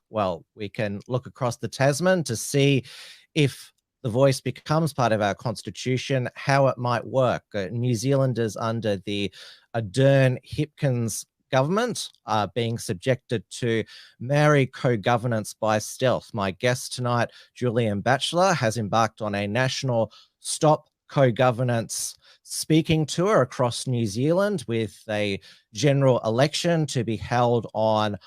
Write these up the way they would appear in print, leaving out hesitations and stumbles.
well, we can look across the Tasman to see if the voice becomes part of our constitution, how it might work. New Zealanders under the Ardern-Hipkins government are being subjected to Maori co-governance by stealth. My guest tonight, Julian Batchelor, has embarked on a national Stop Co-Governance speaking tour across New Zealand with a general election to be held on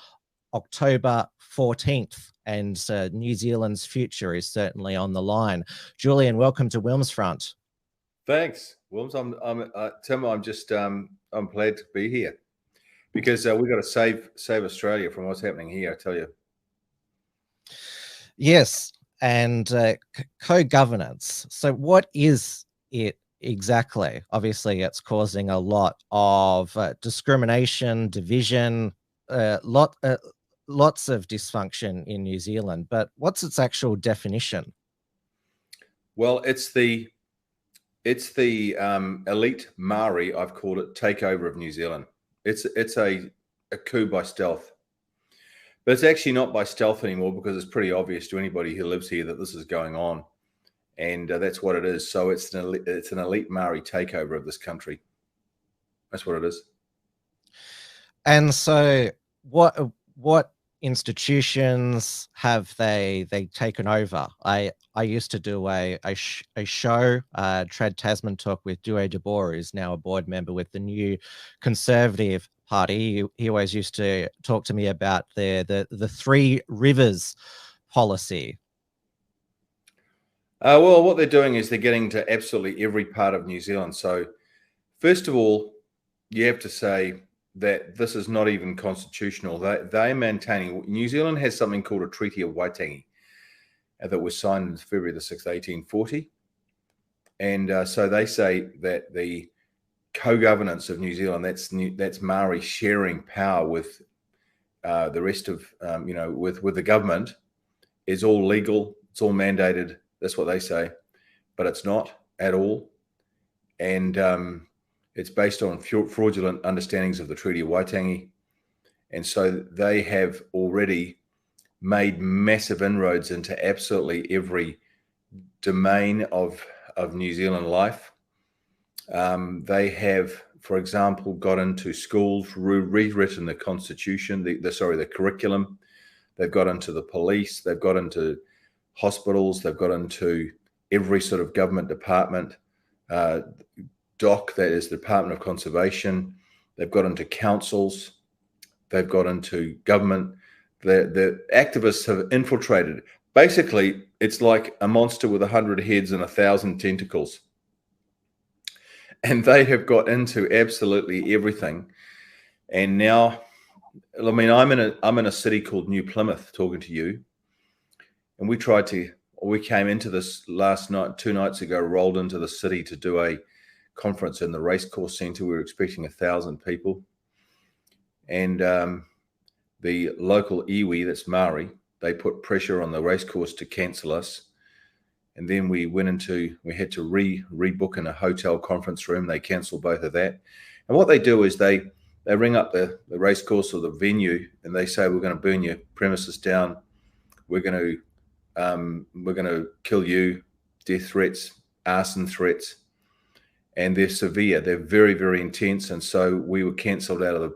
October 14th, and New Zealand's future is certainly on the line. Julian, welcome to Wilmsfront. Thanks, Wilms. Tim, I'm glad to be here because we've got to save Australia from what's happening here, I tell you. Yes, and co-governance. So what is it exactly? Obviously, it's causing a lot of discrimination, division, lots of dysfunction in New Zealand. But what's its actual definition? Well, it's the elite Maori, I've called it, takeover of New Zealand. It's a coup by stealth. But it's actually not by stealth anymore because it's pretty obvious to anybody who lives here that this is going on. And that's what it is. So it's an elite Maori takeover of this country. That's what it is. And so what institutions have they taken over? I used to do a show, Trad Tasman Talk, with Due de Boer, who's now a board member with the New Conservative Party. He always used to talk to me about the Three Rivers policy. Well, what they're doing is they're getting to absolutely every part of New Zealand. So first of all, you have to say that this is not even constitutional. They're maintaining. New Zealand has something called a Treaty of Waitangi that was signed on February the 6th, 1840. And so they say that the co-governance of New Zealand, that's Maori sharing power with the rest of, with the government, is all legal. It's all mandated. That's what they say, but it's not at all. And it's based on fraudulent understandings of the Treaty of Waitangi. And so they have already made massive inroads into absolutely every domain of New Zealand life. They have, for example, got into schools, rewritten the constitution, the curriculum. They've got into the police. They've got into hospitals. They've got into every sort of government department. DOC, that is the Department of Conservation. They've got into councils. They've got into government. The activists have infiltrated. Basically, it's like a monster with 100 heads and 1,000 tentacles. And they have got into absolutely everything. And now, I mean, I'm in a city called New Plymouth talking to you. And we came into this last night, 2 nights ago, rolled into the city to do a conference in the racecourse centre. We were expecting 1,000 people. And the local iwi, that's Maori, they put pressure on the racecourse to cancel us. And then we had to rebook in a hotel conference room. They cancelled both of that. And what they do is they ring up the racecourse or the venue and they say, we're going to burn your premises down. We're going to kill you, death threats, arson threats. And they're severe. They're very, very intense. And so we were cancelled out of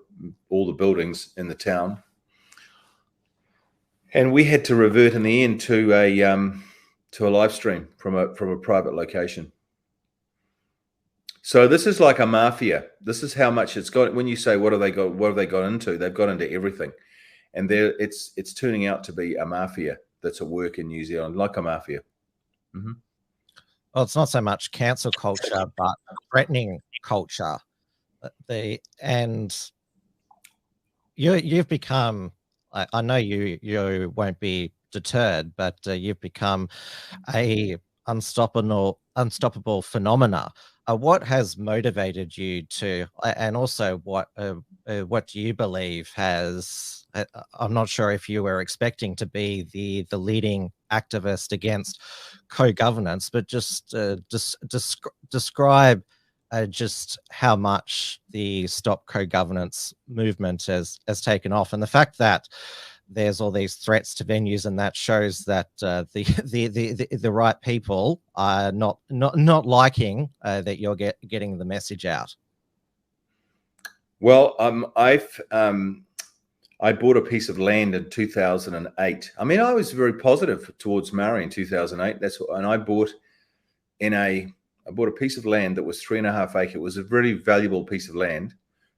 all the buildings in the town. And we had to revert in the end to a live stream from a private location. So this is like a mafia. This is how much it's got. When you say what have they got into? They've got into everything, and it's turning out to be a mafia that's at work in New Zealand, like a mafia. Mm-hmm. Well, it's not so much cancel culture, but threatening culture. And you've become. I know you won't be deterred, but you've become a unstoppable phenomena. What has motivated you to, and also what do you believe has? I'm not sure if you were expecting to be the leading activist against co-governance, but just describe just how much the Stop Co-Governance movement has taken off, and the fact that there's all these threats to venues, and that shows that the right people are not liking that you're getting the message out. Well, I bought a piece of land in 2008. I mean, I was very positive towards Maori in 2008. And I bought a piece of land that was 3.5 acres. It was a very valuable piece of land,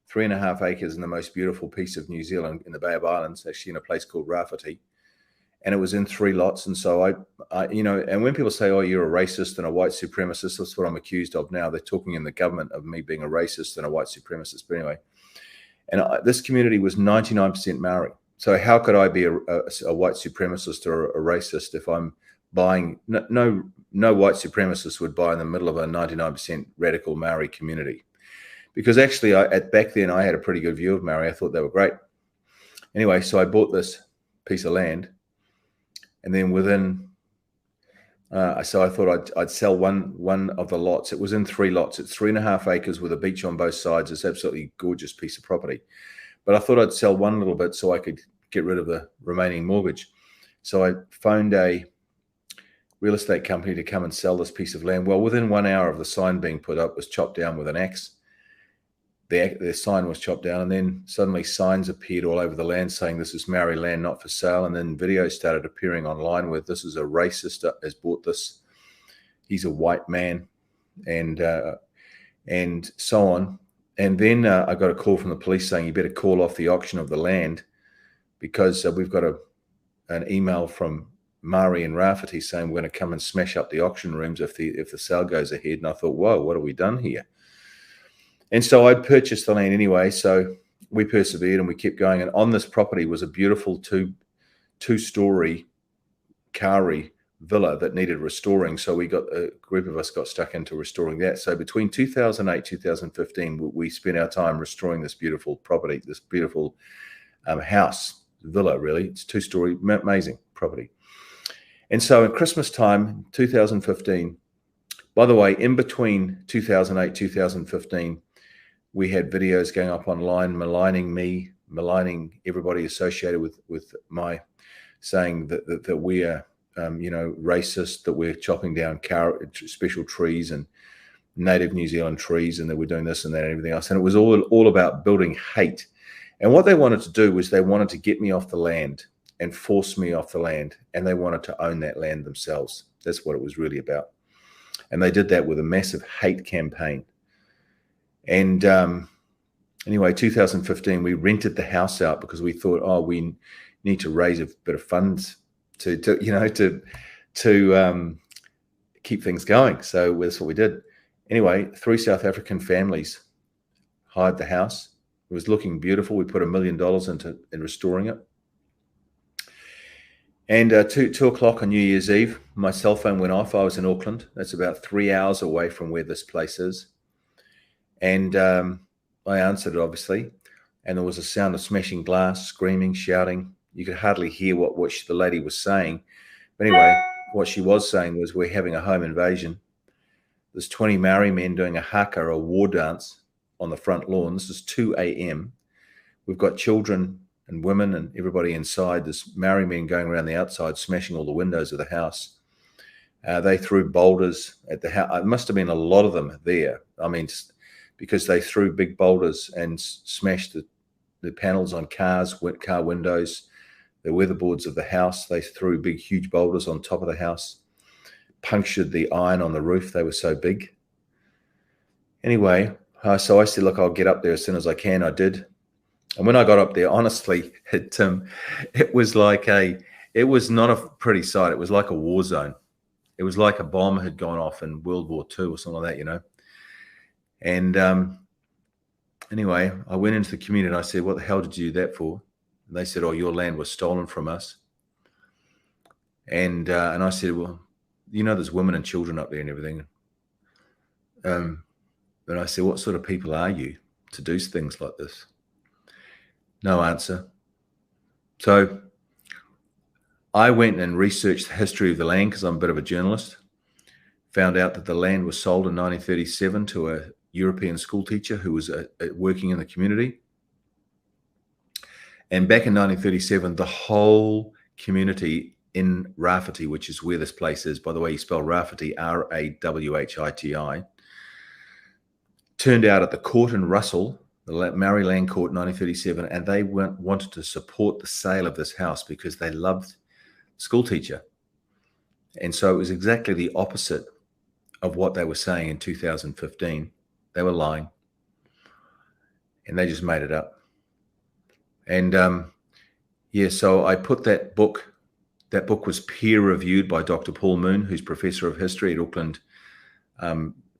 3.5 acres in the most beautiful piece of New Zealand in the Bay of Islands, actually in a place called Rafiti. And it was in 3 lots. And so I and when people say, oh, you're a racist and a white supremacist, that's what I'm accused of now. They're talking in the government of me being a racist and a white supremacist. But anyway, and this community was 99% Maori. So how could I be a white supremacist or a racist if I'm buying? No white supremacist would buy in the middle of a 99% radical Maori community, because actually back then I had a pretty good view of Maori. I thought they were great. Anyway, so I bought this piece of land, and then so I thought I'd sell one of the lots. It was in 3 lots. It's 3.5 acres with a beach on both sides. It's absolutely gorgeous piece of property. But I thought I'd sell one little bit so I could get rid of the remaining mortgage. So I phoned a real estate company to come and sell this piece of land. Well, within 1 hour of the sign being put up, it was chopped down with an axe. The sign was chopped down, and then suddenly signs appeared all over the land saying this is Maori land, not for sale. And then videos started appearing online where this is a racist has bought this. He's a white man, and so on. And then I got a call from the police saying you better call off the auction of the land, because we've got an email from Maori and Rafiti saying we're going to come and smash up the auction rooms if the sale goes ahead. And I thought, whoa, what have we done here? And so I purchased the land anyway. So we persevered and we kept going. And on this property was a beautiful two-story kauri villa that needed restoring. So a group of us got stuck into restoring that. So between 2008, 2015, we spent our time restoring this beautiful property, this beautiful house, villa, really. It's 2-story, amazing property. And so at Christmas time, 2015, by the way, in between 2008, 2015, we had videos going up online maligning me, maligning everybody associated with my, saying that we are, racist, that we're chopping down special trees and native New Zealand trees, and that we're doing this and that and everything else. And it was all about building hate. And what they wanted to do was they wanted to get me off the land and force me off the land, and they wanted to own that land themselves. That's what it was really about. And they did that with a massive hate campaign. And anyway, 2015, we rented the house out because we thought, oh, we need to raise a bit of funds to keep things going. So that's what we did. Anyway, 3 South African families hired the house. It was looking beautiful. We put $1 million in restoring it. And 2 o'clock on New Year's Eve, my cell phone went off. I was in Auckland. That's about 3 hours away from where this place is. And I answered it, obviously. And there was a sound of smashing glass, screaming, shouting. You could hardly hear what the lady was saying. But anyway, what she was saying was, we're having a home invasion. There's 20 Maori men doing a haka, a war dance, on the front lawn. This is 2 a.m. We've got children and women and everybody inside. There's Maori men going around the outside, smashing all the windows of the house. They threw boulders at the house. It must have been a lot of them there. I mean, because they threw big boulders and smashed the panels on car windows, the weatherboards of the house. They threw big, huge boulders on top of the house, punctured the iron on the roof. They were so big. Anyway, so I said, look, I'll get up there as soon as I can. I did. And when I got up there, honestly, it was not a pretty sight. It was like a war zone. It was like a bomb had gone off in World War II or something like that, And anyway, I went into the community and I said, what the hell did you do that for? And they said, oh, your land was stolen from us. And I said, well, there's women and children up there and everything. And I said, what sort of people are you to do things like this? No answer. So I went and researched the history of the land because I'm a bit of a journalist. Found out that the land was sold in 1937 to a European school teacher who was working in the community. And back in 1937, the whole community in Rafferty, which is where this place is, by the way, you spell Rafferty, Rawhiti, turned out at the court in Russell, the Maori Land Court, 1937, and they wanted to support the sale of this house because they loved the school teacher. And so it was exactly the opposite of what they were saying in 2015. They were lying, and they just made it up. And yeah, so I put that book. That book was peer reviewed by Dr. Paul Moon, who's professor of history at Auckland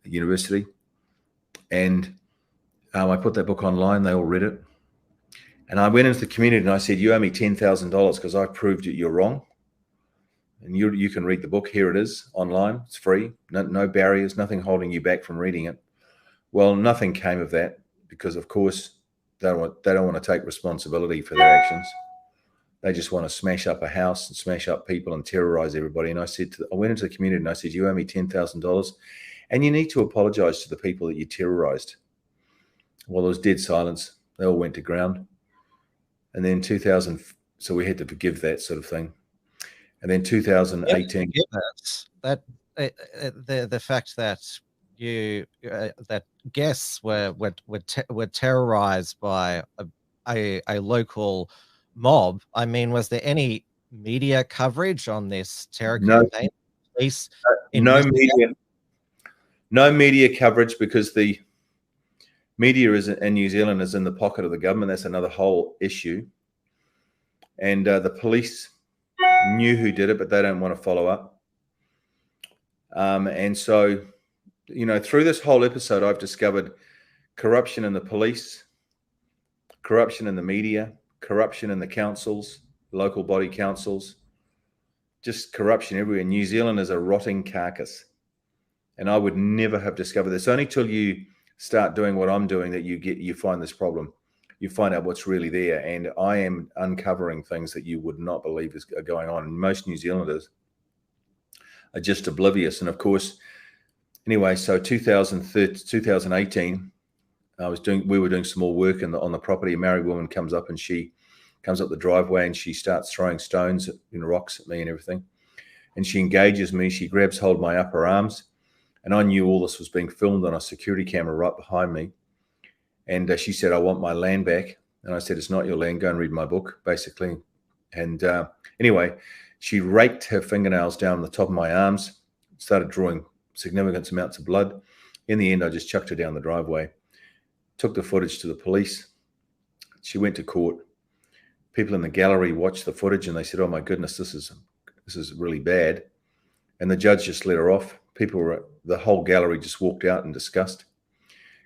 University. And I put that book online. They all read it. And I went into the community and I said, you owe me $10,000 because I've proved that you're wrong. And you can read the book. Here it is online. It's free. No barriers, nothing holding you back from reading it. Well, nothing came of that because, of course, they don't want to take responsibility for their actions. They just want to smash up a house and smash up people and terrorize everybody. And I went into the community and I said, you owe me $10,000 and you need to apologize to the people that you terrorized. Well, there was dead silence. They all went to ground. And then so we had to forgive that sort of thing. And then 2018. The fact that that guests were terrorized by a local mob. I mean, was there any media coverage on this terror campaign? Police no media coverage because the media in New Zealand is in the pocket of the government. That's another whole issue. And the police knew who did it, but they don't want to follow up. And so, through this whole episode, I've discovered corruption in the police, corruption in the media, corruption in the councils, local body councils, just corruption everywhere. New Zealand is a rotting carcass. And I would never have discovered this. Only till you start doing what I'm doing that you find this problem. You find out what's really there. And I am uncovering things that you would not believe are going on. And most New Zealanders are just oblivious. And of course, anyway, so 2018, we were doing some more work on the property. A married woman comes up and she comes up the driveway and she starts throwing stones and rocks at me and everything. And she engages me. She grabs hold of my upper arms. And I knew all this was being filmed on a security camera right behind me. And she said, I want my land back. And I said, it's not your land. Go and read my book, basically. And anyway, she raked her fingernails down the top of my arms, started drawing significant amounts of blood. In the end, I just chucked her down the driveway, took the footage to the police. She went to court. People in the gallery watched the footage and they said, oh my goodness, this is really bad. And the judge just let her off. The whole gallery just walked out in disgust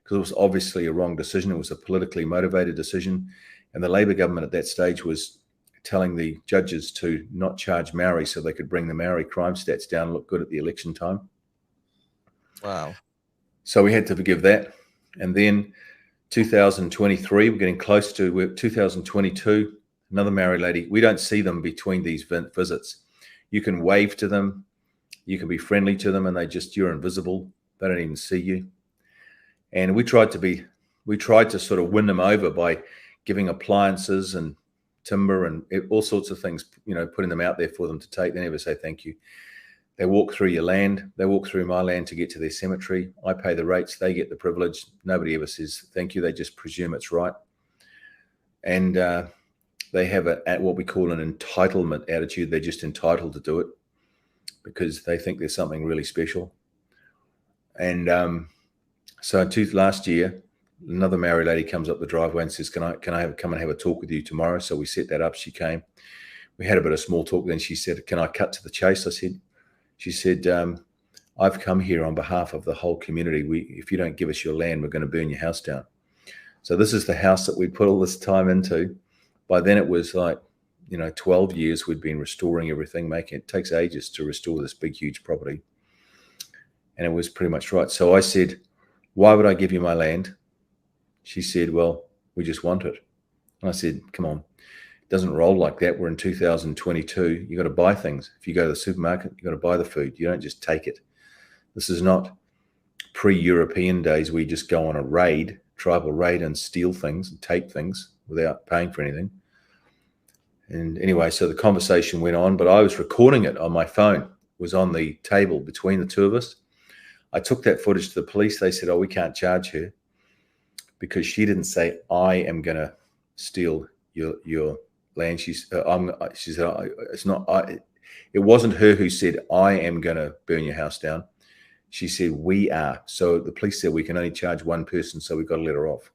because it was obviously a wrong decision. It was a politically motivated decision. And the Labour government at that stage was telling the judges to not charge Maori so they could bring the Maori crime stats down and look good at the election time. Wow. So we had to forgive that. And then 2023, we're getting close to 2022, another Maori lady. We don't see them between these visits. You can wave to them. You can be friendly to them and you're invisible. They don't even see you. And we tried to sort of win them over by giving appliances and timber and all sorts of things, putting them out there for them to take. They never say thank you. They walk through your land. They walk through my land to get to their cemetery. I pay the rates. They get the privilege. Nobody ever says thank you. They just presume it's right. And they have what we call an entitlement attitude. They're just entitled to do it because they think there's something really special. And so last year, another Maori lady comes up the driveway and says, can I come and have a talk with you tomorrow? So we set that up. She came. We had a bit of small talk. Then she said, can I cut to the chase? She said, I've come here on behalf of the whole community. If you don't give us your land, we're going to burn your house down. So this is the house that we put all this time into. By then it was like, 12 years we'd been restoring everything, it takes ages to restore this big, huge property. And it was pretty much right. So I said, why would I give you my land? She said, well, we just want it. And I said, come on, it doesn't roll like that. We're in 2022. You got to buy things. If you go to the supermarket, you got to buy the food. You don't just take it. This is not pre-European days where you just go on a tribal raid and steal things and take things without paying for anything. And anyway, so the conversation went on, but I was recording it on my phone. It was on the table between the two of us. I took that footage to the police. They said, oh, we can't charge her because she didn't say, I am going to steal your land. She said, it's not, it wasn't her who said, I am going to burn your house down. She said, we are. So the police said, we can only charge one person. So we got to let her off.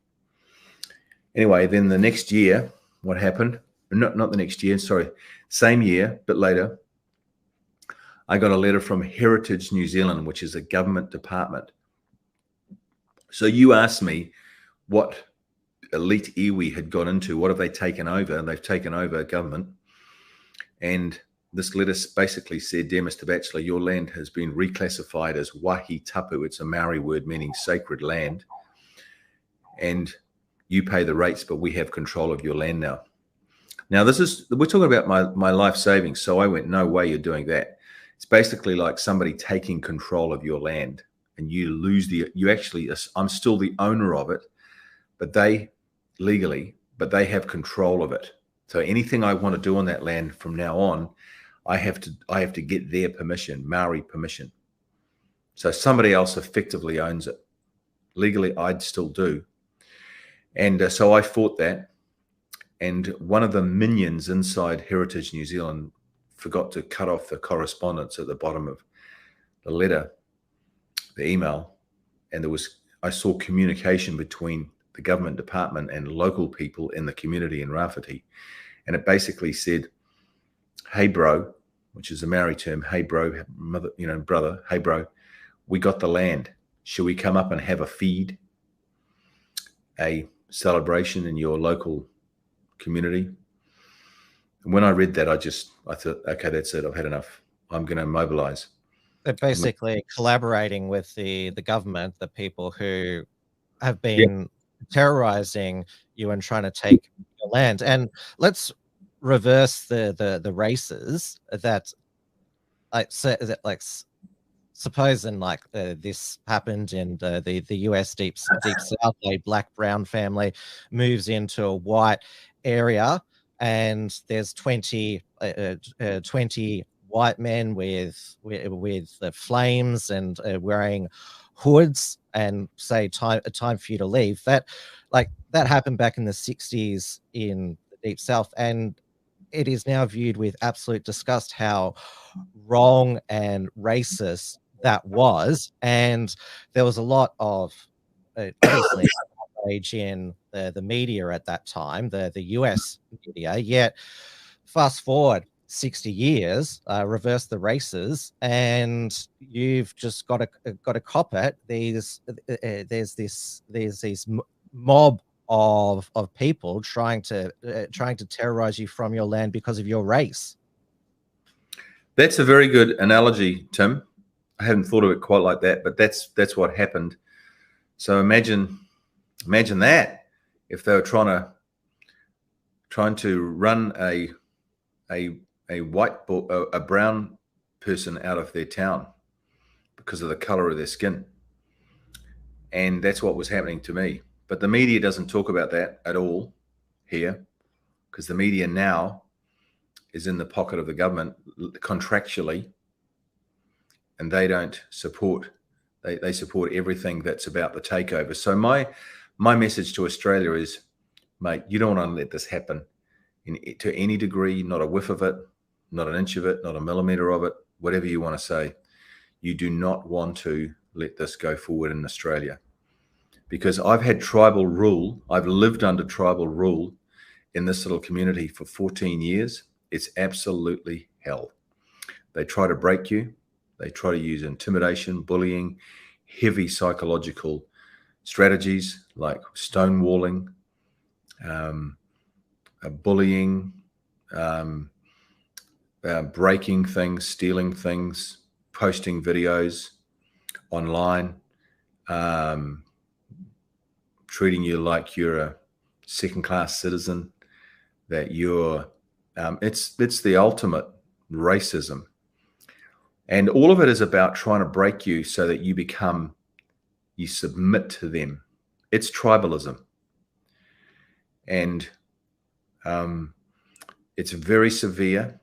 Anyway, then the next year, what happened? Not the next year, sorry, same year, but later, I got a letter from Heritage New Zealand, which is a government department. So you asked me what elite iwi had got into, what have they taken over? And they've taken over government. And this letter basically said, dear Mr. Batchelor, your land has been reclassified as wahi tapu. It's a Maori word meaning sacred land. And you pay the rates, but we have control of your land now. Now, we're talking about my life savings. So I went, no way you're doing that. It's basically like somebody taking control of your land and you lose I'm still the owner of it, but they have control of it. So anything I want to do on that land from now on, I have to get their permission, Maori permission. So somebody else effectively owns it. Legally, I'd still do. And so I fought that. And one of the minions inside Heritage New Zealand forgot to cut off the correspondence at the bottom of the letter, the email. And I saw communication between the government department and local people in the community in Rafiti. And it basically said, hey, bro, which is a Maori term, hey, bro, mother, brother, hey, bro, we got the land. Should we come up and have a feed, a celebration in your local community? And when I read that, I thought, okay, that's it. I've had enough. I'm going to mobilize. They're basically collaborating with the government, the people who have been terrorizing you and trying to take your land. And let's reverse the races that, supposing this happened in the US deep south. A black-brown family moves into a white area, and there's 20 white men with the flames and wearing hoods, and say time for you to leave. That happened back in the 60s in the deep south, and it is now viewed with absolute disgust how wrong and racist that was. And there was a lot of obviously outrage in the media at that time, the US media. Yet fast forward 60 years, reverse the races, and you've just got to cop it. There's these mob of people trying to terrorize you from your land because of your race. That's a very good analogy, Tim. I hadn't thought of it quite like that, but that's what happened. So imagine that if they were trying to run a brown person out of their town because of the color of their skin. And that's what was happening to me. But the media doesn't talk about that at all here, because the media now is in the pocket of the government contractually, and they don't support, they support everything that's about the takeover. So my message to Australia is, mate, you don't want to let this happen to any degree, not a whiff of it, not an inch of it, not a millimeter of it, whatever you want to say. You do not want to let this go forward in Australia. Because I've had tribal rule, I've lived under tribal rule in this little community for 14 years. It's absolutely hell. They try to break you. They try to use intimidation, bullying, heavy psychological strategies like stonewalling, bullying, breaking things, stealing things, posting videos online, treating you like you're a second-class citizen, that you're, it's the ultimate racism. And all of it is about trying to break you so that you submit to them. It's tribalism. And It's very severe.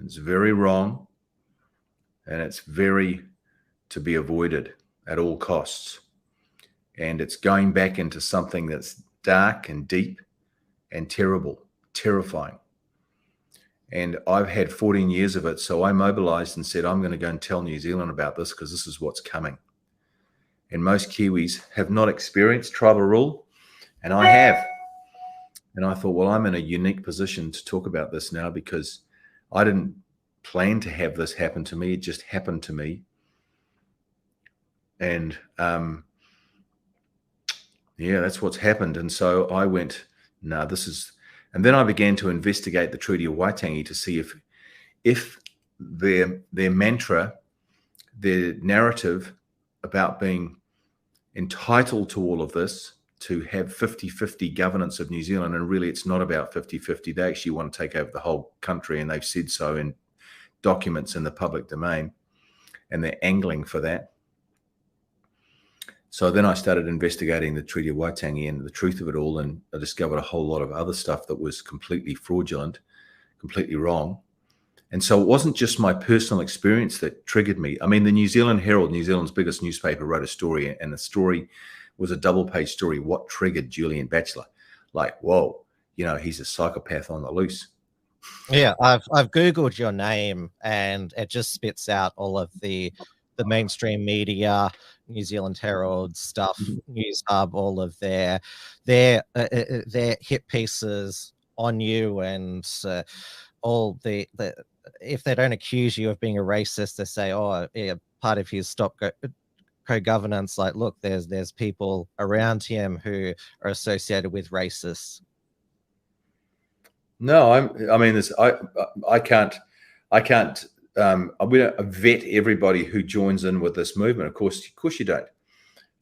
It's very wrong. And it's very to be avoided at all costs. And it's going back into something that's dark and deep and terrible, terrifying. And I've had 14 years of it. So I mobilized and said, I'm going to go and tell New Zealand about this because this is what's coming. And most Kiwis have not experienced tribal rule, and I have. And I thought, well, I'm in a unique position to talk about this now because I didn't plan to have this happen to me. It just happened to me. And yeah, that's what's happened. And so I went, no, this is, and then I began to investigate the Treaty of Waitangi to see if their mantra, their narrative about being entitled to all of this, to have 50-50 governance of New Zealand, and really it's not about 50-50. They actually want to take over the whole country, and they've said so in documents in the public domain, and they're angling for that. So then I started investigating the Treaty of Waitangi and the truth of it all, and I discovered a whole lot of other stuff that was completely fraudulent, completely wrong. And so it wasn't just my personal experience that triggered me. I mean, the New Zealand Herald, New Zealand's biggest newspaper, wrote a story, and the story was a double-page story. What triggered Julian Batchelor? Like, whoa, you know, he's a psychopath on the loose. Yeah, I've Googled your name, and it just spits out all of the mainstream media, New Zealand Herald stuff, News Hub, all of their hit pieces on you, and all the if they don't accuse you of being a racist, they say, oh, yeah, part of his stop co-governance, like, look, there's people around him who are associated with racists. No, I mean, this, I can't, I'm going to vet everybody who joins in with this movement. Of course you don't.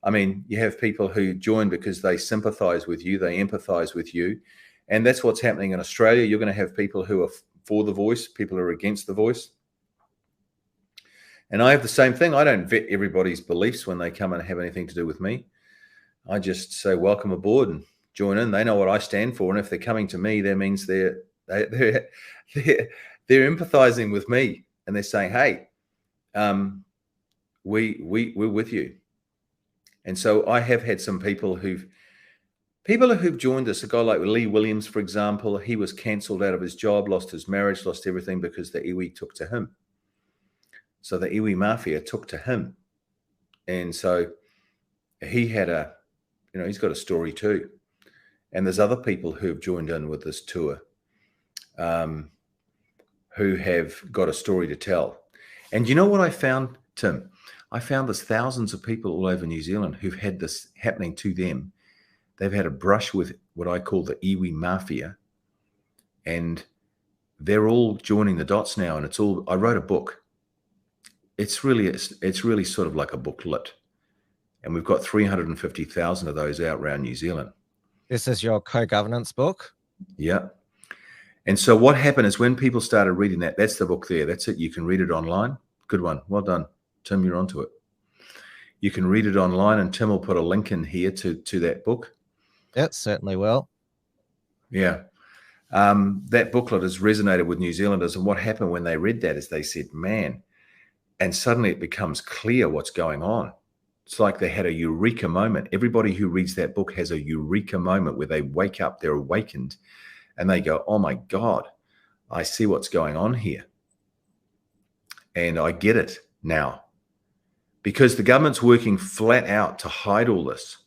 I mean, you have people who join because they sympathize with you, they empathize with you. And that's what's happening in Australia. You're going to have people who are for the voice, people who are against the voice. And I have the same thing. I don't vet everybody's beliefs when they come and have anything to do with me. I just say, welcome aboard and join in. They know what I stand for. And if they're coming to me, that means they're empathizing with me. And they're saying, hey, we're with you. And so I have had some people who've joined us. A guy like Lee Williams, for example, he was cancelled out of his job, lost his marriage, lost everything because the iwi took to him. So the iwi mafia took to him. And so he had he's got a story too. And there's other people who have joined in with this tour who have got a story to tell. And you know what I found, Tim? I found there's thousands of people all over New Zealand who've had this happening to them. They've had a brush with what I call the iwi mafia, and they're all joining the dots now. And it's all, I wrote a book. It's really sort of like a booklet. And we've got 350,000 of those out around New Zealand. This is your co-governance book? Yeah. And so what happened is when people started reading that, that's the book there. That's it. You can read it online. Good one. Well done. Tim, you're onto it. You can read it online, and Tim will put a link in here to that book. It certainly will. Yeah. That booklet has resonated with New Zealanders. And what happened when they read that is they said, man, and suddenly it becomes clear what's going on. It's like they had a eureka moment. Everybody who reads that book has a eureka moment where they wake up, they're awakened, and they go, oh my God, I see what's going on here. And I get it now. Because the government's working flat out to hide all this.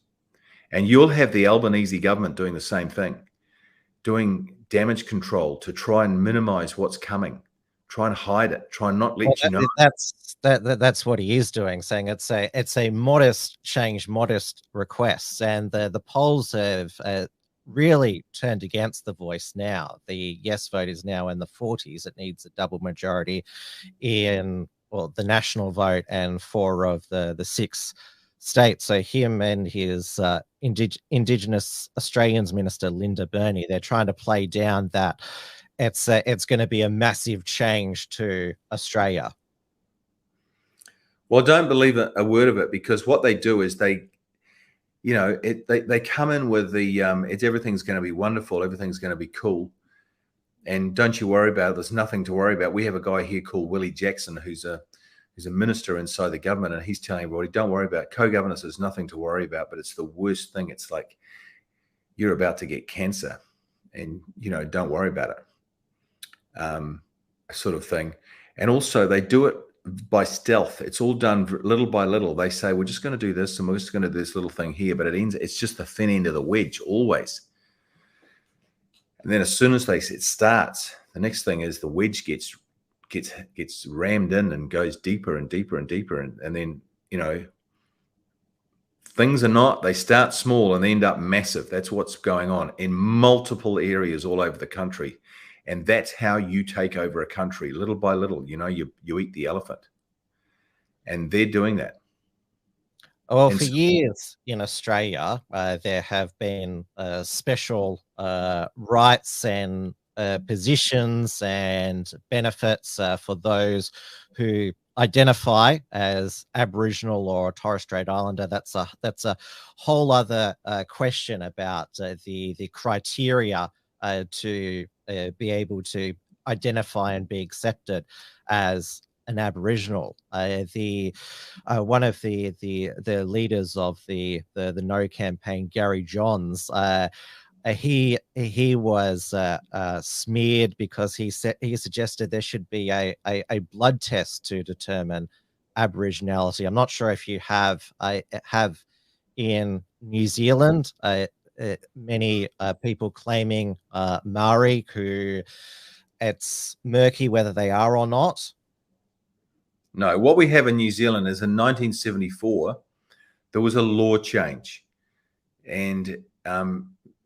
And you'll have the Albanese government doing the same thing, doing damage control to try and minimize what's coming, try and hide it, try and not let you know. That's what he is doing, saying it's a modest change, modest requests. And the polls have really turned against the voice now. The yes vote is now in the 40s. It needs a double majority in, well, the national vote and 4 of the 6 states. So him and his Indigenous Australians Minister, Linda Burney, they're trying to play down that it's going to be a massive change to Australia. Well, don't believe a word of it, because what they do is they come in with the it's everything's going to be wonderful, everything's going to be cool. And don't you worry about it. There's nothing to worry about. We have a guy here called Willie Jackson, who's a minister inside the government, and he's telling everybody, don't worry about it. Co-governance. Is nothing to worry about, but it's the worst thing. It's like you're about to get cancer, and don't worry about it, sort of thing. And also they do it by stealth. It's all done little by little. They say, we're just going to do this, and we're just going to do this little thing here, but it's just the thin end of the wedge always. And then as soon as it starts, the next thing is the wedge gets rammed in and goes deeper and deeper and deeper. And then, things they start small and they end up massive. That's what's going on in multiple areas all over the country. And that's how you take over a country, little by little. You eat the elephant. And they're doing that. Well, for years in Australia, there have been special rights and positions and benefits for those who identify as Aboriginal or Torres Strait Islander. That's a whole other question about the criteria to be able to identify and be accepted as an Aboriginal. One of the leaders of the No campaign, Gary Johns, he was smeared because he suggested there should be a blood test to determine Aboriginality. I'm not sure if you have in New Zealand many people claiming Maori, who it's murky whether they are or not. No, what we have in New Zealand is in 1974, there was a law change, and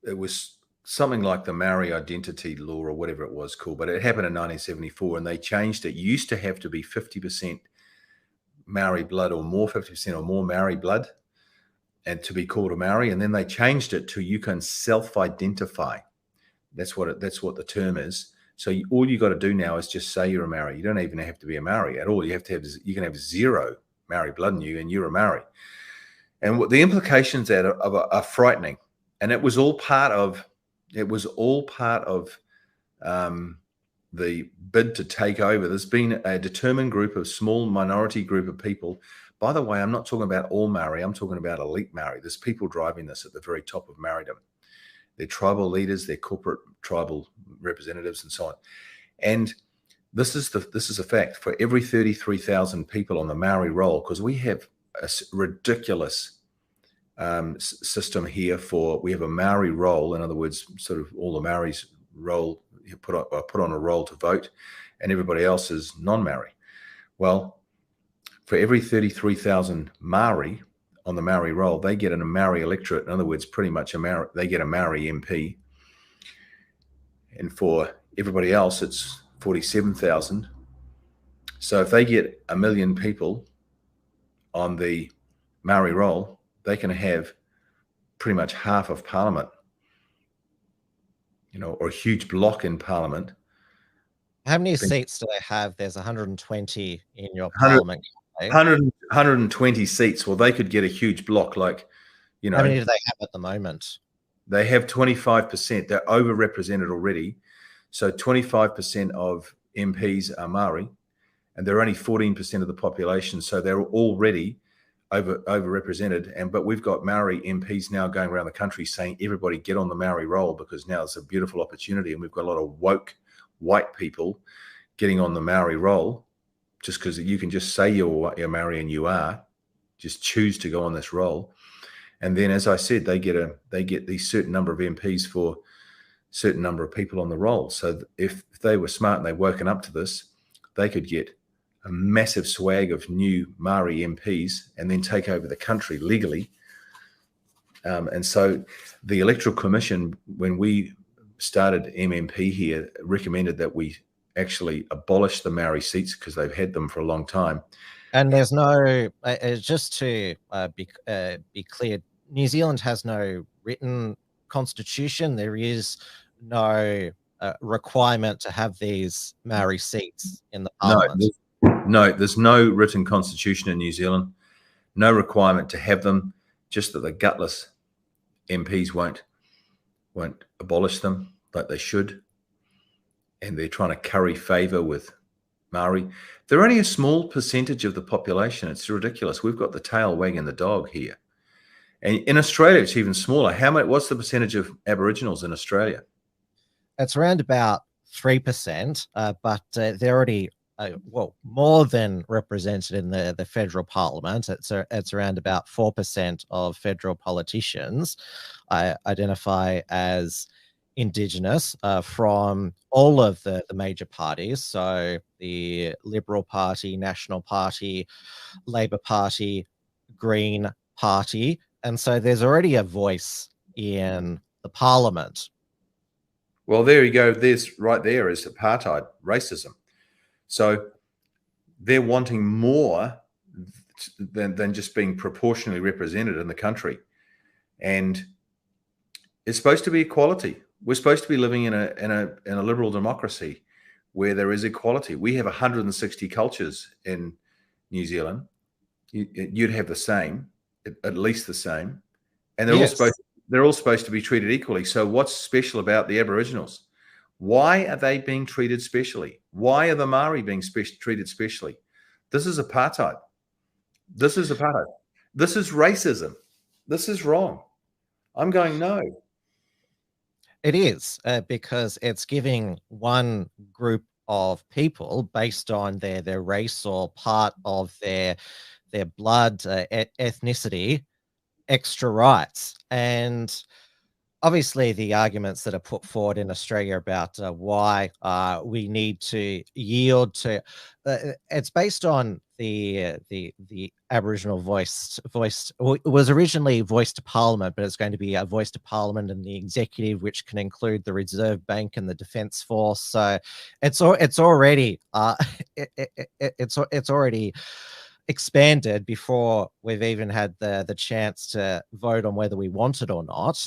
it was something like the Maori identity law or whatever it was called, but it happened in 1974, and they changed it. You used to have to be 50% Maori blood or more, 50% or more Maori blood, and to be called a Maori. And then they changed it to you can self-identify. That's what the term is. So all you got to do now is just say you're a Maori. You don't even have to be a Maori at all. You can have zero Maori blood in you, and you're a Maori. And what the implications are frightening. And it was all part of the bid to take over. There's been a determined group of small minority group of people. By the way, I'm not talking about all Maori. I'm talking about elite Maori. There's people driving this at the very top of Maoridom. They're tribal leaders, they're corporate tribal representatives, and so on. And this is a fact. For every 33,000 people on the Maori roll, because we have a ridiculous system here we have a Maori roll. In other words, sort of all the Maoris roll, put on a roll to vote, and everybody else is non-Maori. Well, for every 33,000 Maori on the Maori roll, they get a Maori electorate. In other words, pretty much they get a Maori MP. And for everybody else, it's 47,000. So if they get 1 million people on the Maori roll, they can have pretty much half of Parliament, or a huge block in Parliament. How many seats do they have? There's 120 in your Parliament. 120 seats. Well, they could get a huge block. How many do they have at the moment? They have 25%. They're overrepresented already. So 25% of MPs are Maori, and they're only 14% of the population. So they're already overrepresented. But we've got Maori MPs now going around the country saying, everybody get on the Maori roll, because now it's a beautiful opportunity. And we've got a lot of woke white people getting on the Maori roll, just because you can just say you're Maori, and you are, just choose to go on this roll. And then, as I said, they get these certain number of MPs for certain number of people on the roll. So if they were smart and they'd woken up to this, they could get a massive swag of new Maori MPs and then take over the country legally. And so the Electoral Commission, when we started MMP here, recommended that we actually abolish the Maori seats, because they've had them for a long time. And there's no, just to be clear, New Zealand has no written constitution. There is no requirement to have these Maori seats in the Parliament. No, there's no written constitution in New Zealand. No requirement to have them. Just that the gutless MPs won't abolish them like they should. and they're trying to curry favor with Maori. They're only a small percentage of the population. It's ridiculous. We've got the tail wagging the dog here. And in Australia, it's even smaller. What's the percentage of Aboriginals in Australia? It's around about 3%, but they're already well, more than represented in the federal parliament. It's around about 4% of federal politicians identify as Indigenous from all of the major parties. So the Liberal Party, National Party, Labor Party, Green Party. And so there's already a voice in the parliament. Well, there you go. There's right there is apartheid, racism. So they're wanting more than just being proportionally represented in the country. And it's supposed to be equality. We're supposed to be living in a liberal democracy where there is equality. We have 160 cultures in New Zealand. You'd have the same, at least the same, and they're all supposed to be treated equally. So what's special about the Aboriginals? Why are they being treated specially? Why are the Maori being treated specially? This is apartheid. This is apartheid. This is racism. This is wrong. I'm going, no. It is because it's giving one group of people based on their race or part of their blood, ethnicity, extra rights. And obviously the arguments that are put forward in Australia about why we need to yield to it's based on the Aboriginal voice was originally voice to Parliament, but it's going to be a voice to Parliament and the executive, which can include the Reserve Bank and the Defence Force. So it's already it's already expanded before we've even had the chance to vote on whether we want it or not.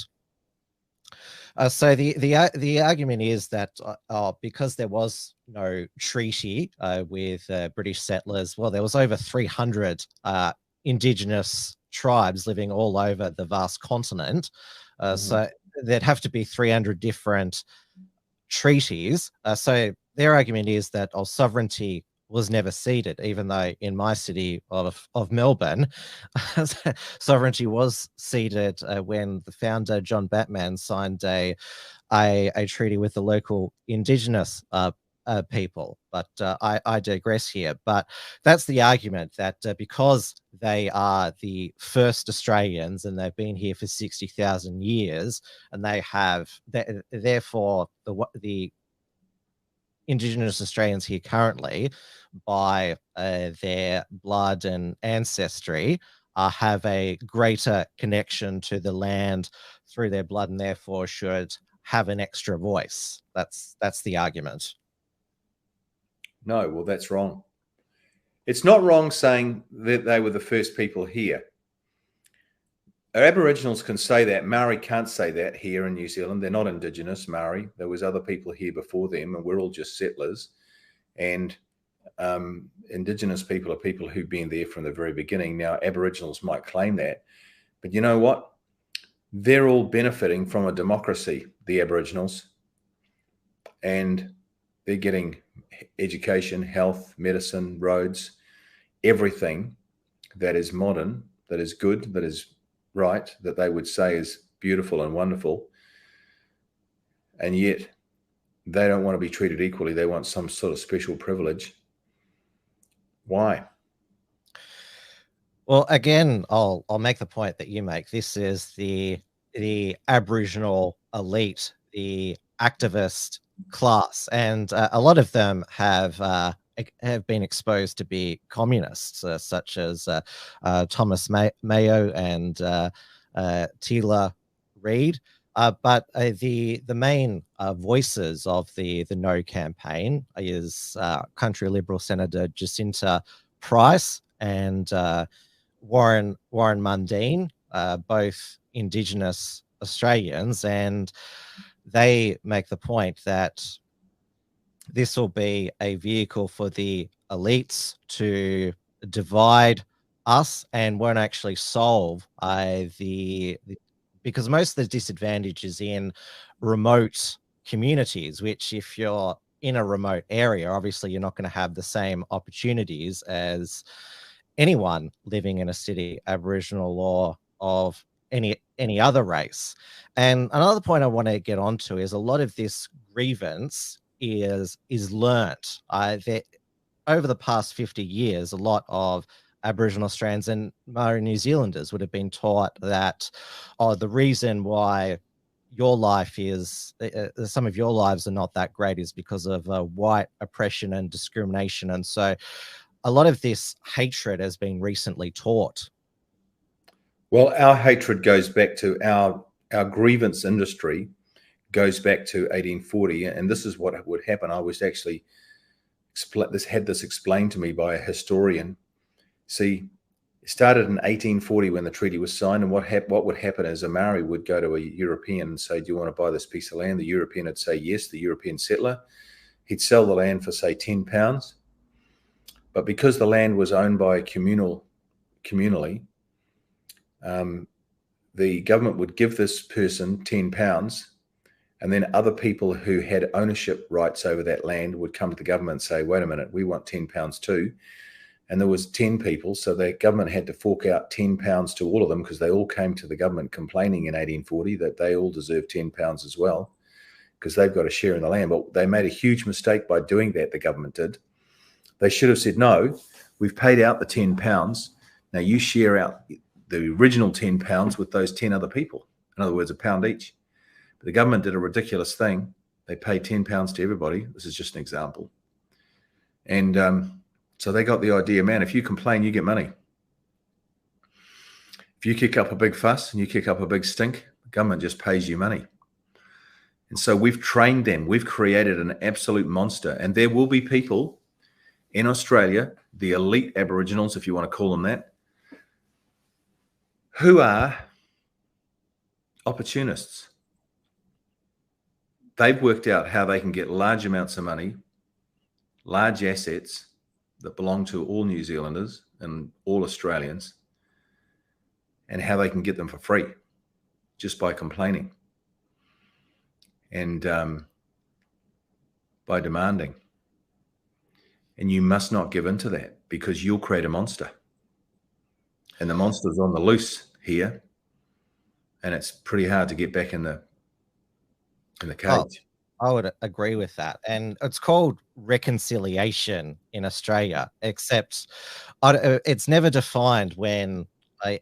So the argument is that because there was no treaty with British settlers, well, there was over 300 Indigenous tribes living all over the vast continent. So there'd have to be 300 different treaties. So their argument is that sovereignty was never ceded, even though in my city of Melbourne, sovereignty was ceded when the founder, John Batman, signed a treaty with the local Indigenous people. But I digress here. But that's the argument, that because they are the first Australians and they've been here for 60,000 years, and they have, therefore, the Indigenous Australians here currently, by their blood and ancestry, have a greater connection to the land through their blood, and therefore should have an extra voice. That's the argument. No, well, that's wrong. It's not wrong saying that they were the first people here. Aboriginals can say that. Maori can't say that here in New Zealand. They're not Indigenous Maori. There was other people here before them, and we're all just settlers. And Indigenous people are people who've been there from the very beginning. Now, Aboriginals might claim that, but you know what? They're all benefiting from a democracy, the Aboriginals, and they're getting education, health, medicine, roads, everything that is modern, that is good, that is right, that they would say is beautiful and wonderful. And yet they don't want to be treated equally. They want some sort of special privilege. Why? Well, again, I'll make the point that you make. This is the Aboriginal elite, the activist class, and a lot of them have been exposed to be communists, such as Thomas Mayo and Tila Reid. But the main voices of the No campaign is country Liberal Senator Jacinta Price and Warren Mundine, both Indigenous Australians, and they make the point that this will be a vehicle for the elites to divide us and won't actually solve because most of the disadvantage is in remote communities, which if you're in a remote area, obviously you're not going to have the same opportunities as anyone living in a city, Aboriginal or of any other race. And another point I want to get onto is a lot of this grievance is learnt. Over the past 50 years, a lot of Aboriginal Australians and Maori New Zealanders would have been taught that, oh, the reason why your life is some of your lives are not that great is because of white oppression and discrimination. And so a lot of this hatred has been recently taught. Well, our hatred goes back to our grievance industry goes back to 1840, and this is what would happen. I was actually had this explained to me by a historian. See, it started in 1840 when the treaty was signed, and what would happen is a Maori would go to a European and say, "Do you want to buy this piece of land?" The European would say yes. The European settler, he'd sell the land for say £10, but because the land was owned by communally, the government would give this person £10, and then other people who had ownership rights over that land would come to the government and say, "Wait a minute, we want £10 too." And there was 10 people, so the government had to fork out £10 to all of them because they all came to the government complaining in 1840 that they all deserved £10 as well because they've got a share in the land. But they made a huge mistake by doing that, the government did. They should have said, "No, we've paid out the £10. Now you share out the original £10 with those 10 other people." In other words, £1 each. But the government did a ridiculous thing. They paid £10 to everybody. This is just an example. And so they got the idea, man, if you complain, you get money. If you kick up a big fuss and you kick up a big stink, the government just pays you money. And so we've trained them. We've created an absolute monster. And there will be people in Australia, the elite Aboriginals, if you want to call them that, who are opportunists. They've worked out how they can get large amounts of money, large assets that belong to all New Zealanders and all Australians, and how they can get them for free just by complaining and by demanding. And you must not give in to that because you'll create a monster. And the monster's on the loose here, and it's pretty hard to get back in the cage. I would agree with that. And it's called reconciliation in Australia, except it's never defined when a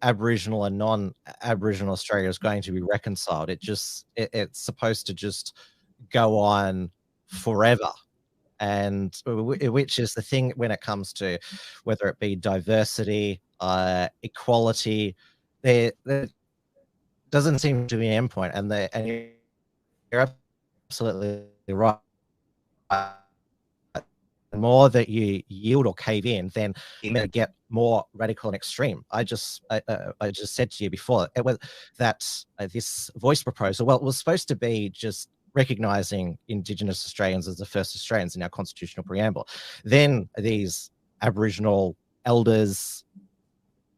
Aboriginal and non-Aboriginal Australia is going to be reconciled. It's supposed to just go on forever. And which is the thing when it comes to whether it be diversity, equality, there doesn't seem to be an endpoint. And you're absolutely right. The more that you yield or cave in, then you're going to get more radical and extreme. I just said to you before it was that this voice proposal, well, it was supposed to be just recognizing Indigenous Australians as the first Australians in our constitutional preamble. Then these Aboriginal elders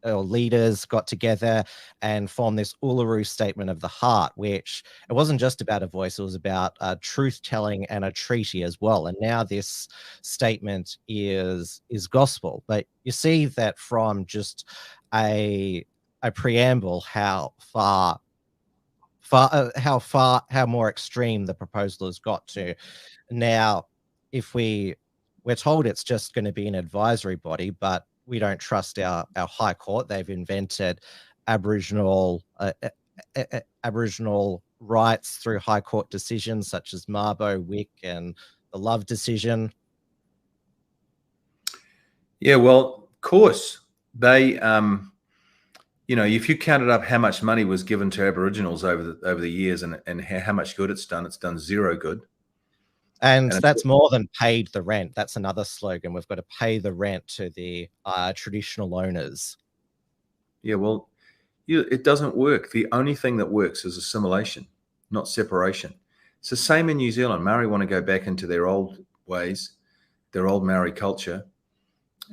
or leaders got together and formed this Uluru Statement of the Heart, which it wasn't just about a voice, it was about truth-telling and a treaty as well. And now this statement is gospel. But you see that from just a preamble, how more extreme the proposal has got to. Now, if we're told it's just going to be an advisory body, but we don't trust our High Court. They've invented Aboriginal rights through High Court decisions such as Mabo, Wick, and the Love decision. Yeah, well, of course, they, if you counted up how much money was given to Aboriginals over the years and how much good it's done zero good. And that's more than paid the rent. That's another slogan. We've got to pay the rent to the traditional owners. Yeah, well, it doesn't work. The only thing that works is assimilation, not separation. It's the same in New Zealand. Maori want to go back into their old ways, their old Maori culture,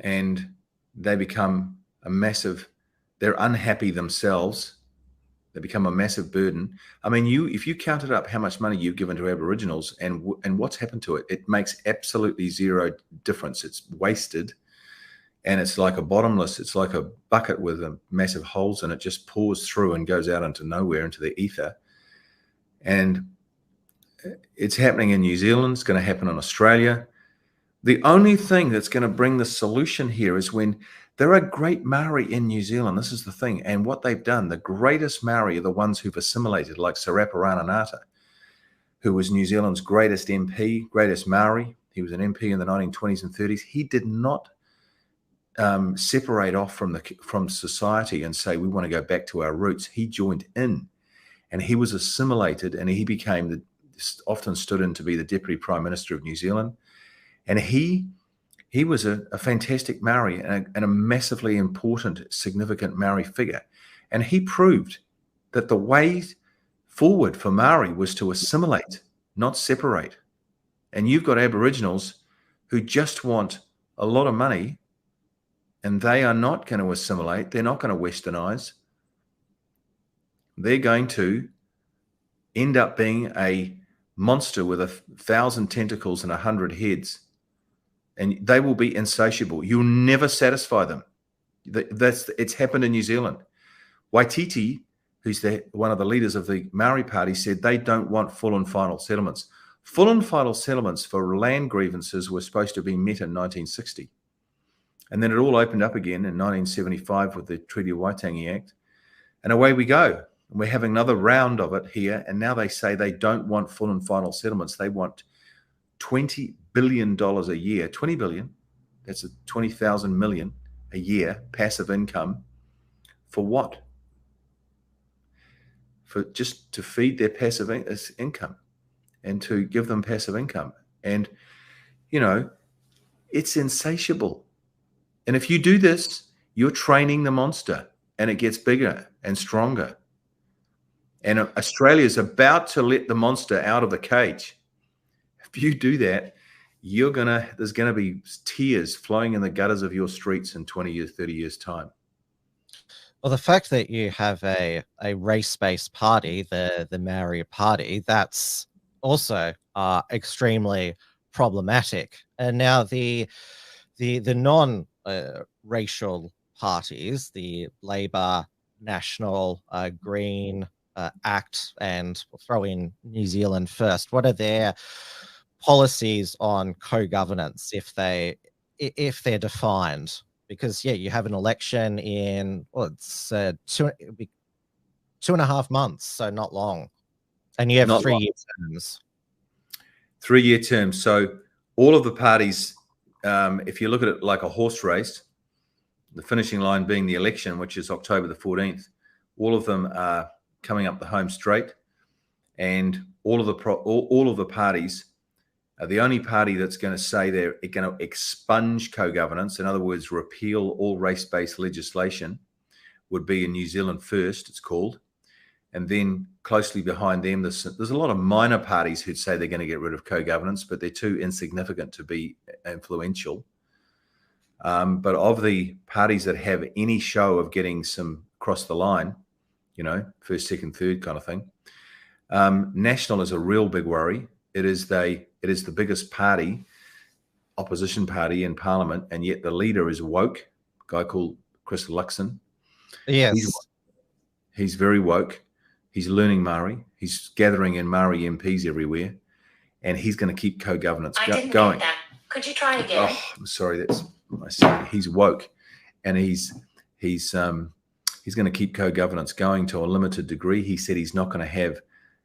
and they become they're unhappy themselves They become a massive burden. I mean, if you counted up how much money you've given to Aboriginals and what's happened to it, it makes absolutely zero difference. It's wasted, and it's like a bottomless. It's like a bucket with massive holes in it. Just pours through and goes out into nowhere, into the ether. And it's happening in New Zealand. It's going to happen in Australia. The only thing that's going to bring the solution here is when there are great Maori in New Zealand. This is the thing. And what they've done, the greatest Maori are the ones who've assimilated, like Saraparananata, who was New Zealand's greatest MP, greatest Maori. He was an MP in the 1920s and 30s. He did not separate off from society and say, we want to go back to our roots. He joined in, and he was assimilated, and he became often stood in to be the Deputy Prime Minister of New Zealand. And he was a fantastic Maori and a massively important, significant Maori figure. And he proved that the way forward for Maori was to assimilate, not separate. And you've got Aboriginals who just want a lot of money, and they are not going to assimilate. They're not going to westernize. They're going to end up being a monster with 1,000 tentacles and 100 heads. And they will be insatiable. You'll never satisfy them. It's happened in New Zealand. Waititi, who's one of the leaders of the Maori Party, said they don't want full and final settlements. Full and final settlements for land grievances were supposed to be met in 1960. And then it all opened up again in 1975 with the Treaty of Waitangi Act. And away we go. And we're having another round of it here. And now they say they don't want full and final settlements. They want $20 billion a year. 20 billion, that's 20,000 million a year passive income. For what? For just to feed their passive income and to give them passive income. And, you know, it's insatiable. And if you do this, you're training the monster, and it gets bigger and stronger. And Australia's about to let the monster out of the cage. If you do that, there's gonna be tears flowing in the gutters of your streets in 20 years, 30 years time. Well, the fact that you have a race-based party, the Maori Party, that's also extremely problematic. And now the non-racial parties, the Labour, National, Green, ACT, and we'll throw in New Zealand First, what are their policies on co-governance if they're defined? Because you have an election in it's 2.5 months, so not long, and you have 3-year terms. 3-year terms. So all of the parties, if you look at it like a horse race, the finishing line being the election, which is October the 14th, all of them are coming up the home straight, and all of the parties. The only party that's going to say they're going to expunge co-governance, in other words, repeal all race-based legislation, would be in New Zealand First, it's called. And then closely behind them, there's a lot of minor parties who'd say they're going to get rid of co-governance, but they're too insignificant to be influential. But of the parties that have any show of getting some across the line, you know, first, second, third kind of thing, National is a real big worry. It is the biggest party, opposition party in Parliament, and yet the leader is woke, a guy called Chris Luxon. Yes. He's very woke. He's learning Maori. He's gathering in Maori MPs everywhere, and he's going to keep co-governance going. I didn't get that. Could you try again? Oh, I'm sorry. That's my son. He's woke, and he's going to keep co-governance going to a limited degree. He said he's not going to have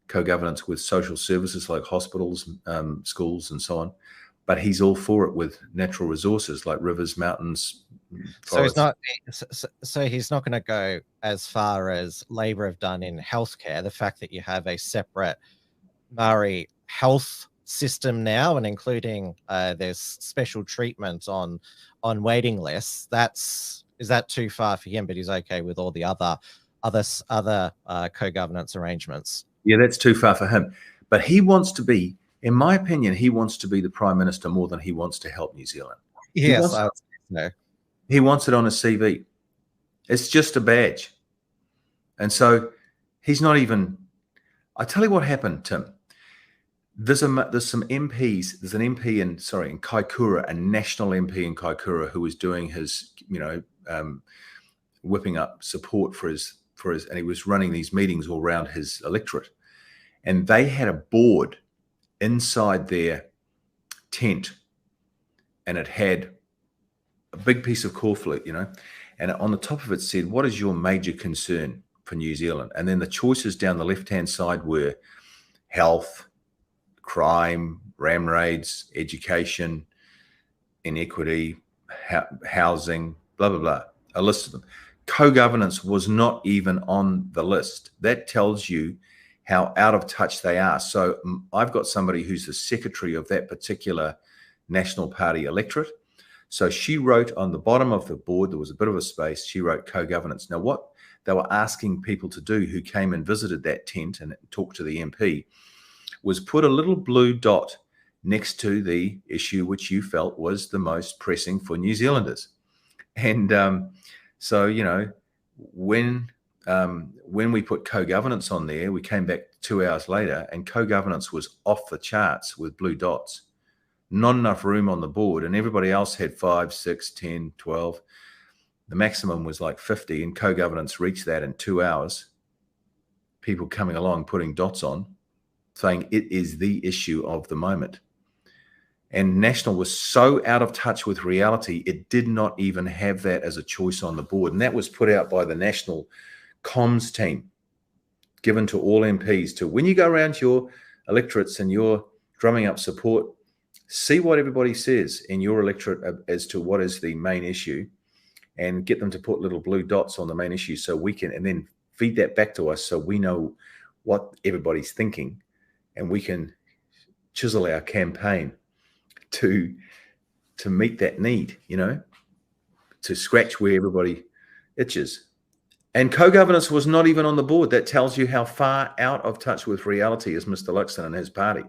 co-governance with social services like hospitals, schools, and so on, but he's all for it with natural resources like rivers, mountains, forests. So he's not going to go as far as Labor have done in healthcare. The fact that you have a separate Maori health system now, and including there's special treatment on waiting lists. Is that too far for him? But he's okay with all the other co-governance arrangements. Yeah, that's too far for him. But he wants to be, in my opinion, he wants to be the Prime Minister more than he wants to help New Zealand. Yes, he wants it on his CV. It's just a badge. And so He's not even. I tell you what happened, Tim. There's some MPs. There's an MP in Kaikoura, a national MP in Kaikoura, who was doing his, whipping up support for his, and he was running these meetings all around his electorate, and they had a board inside their tent, and it had a big piece of corflute, and on the top of it said, "What is your major concern for New Zealand?" And then the choices down the left-hand side were health, crime, ram raids, education, inequity, housing, blah, blah, blah. A list of them. Co-governance was not even on the list. That tells you how out of touch they are. So I've got somebody who's the secretary of that particular National Party electorate. So she wrote on the bottom of the board, there was a bit of a space, she wrote co-governance. Now, what they were asking people to do who came and visited that tent and talked to the MP was put a little blue dot next to the issue which you felt was the most pressing for New Zealanders. And so, when we put co-governance on there, we came back 2 hours later and co-governance was off the charts with blue dots. Not enough room on the board, and everybody else had 5, 6, 10, 12. The maximum was like 50, and co-governance reached that in 2 hours. People coming along, putting dots on, saying it is the issue of the moment. And National was so out of touch with reality, it did not even have that as a choice on the board. And that was put out by the National comms team, given to all MPs to, when you go around your electorates and you're drumming up support, see what everybody says in your electorate as to what is the main issue, and get them to put little blue dots on the main issue so we can, and then feed that back to us so we know what everybody's thinking, and we can chisel our campaign to meet that need, to scratch where everybody itches. And co-governance was not even on the board. That tells you how far out of touch with reality is Mr. Luxon and his party.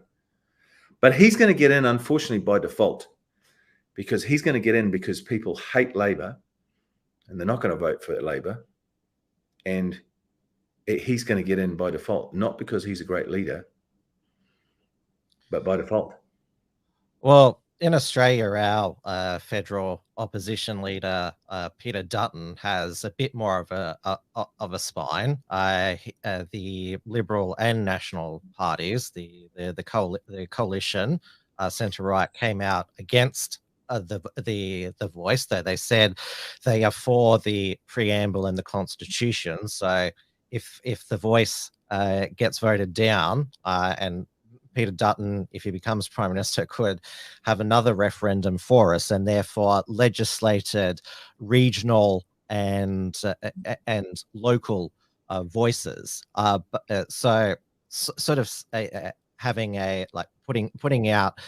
But he's going to get in, unfortunately, by default, because he's going to get in because people hate Labor and they're not going to vote for Labor. And he's going to get in by default, not because he's a great leader, but by default. Well, in Australia, our federal opposition leader, Peter Dutton, has a bit more of a spine. The Liberal and National parties, the coalition, centre-right, came out against the voice. That they said they are for the preamble and the Constitution. So if the voice gets voted down, and Peter Dutton, if he becomes Prime Minister, could have another referendum for us, and therefore legislated regional and local voices. So sort of having a, like, putting out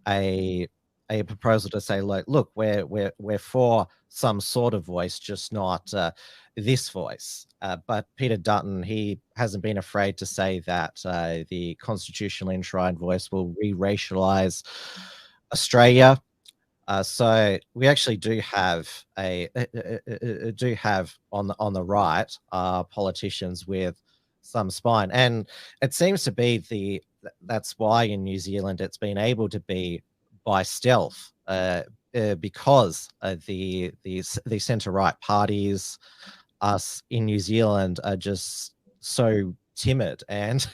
a proposal to say, look, we're for some sort of voice, just not this voice. But Peter Dutton, he hasn't been afraid to say that the constitutionally enshrined voice will re-racialize Australia. So we actually do have on the right politicians with some spine, and it seems to be that's why in New Zealand it's been able to be by stealth, because the centre right parties, us in New Zealand, are just so timid. And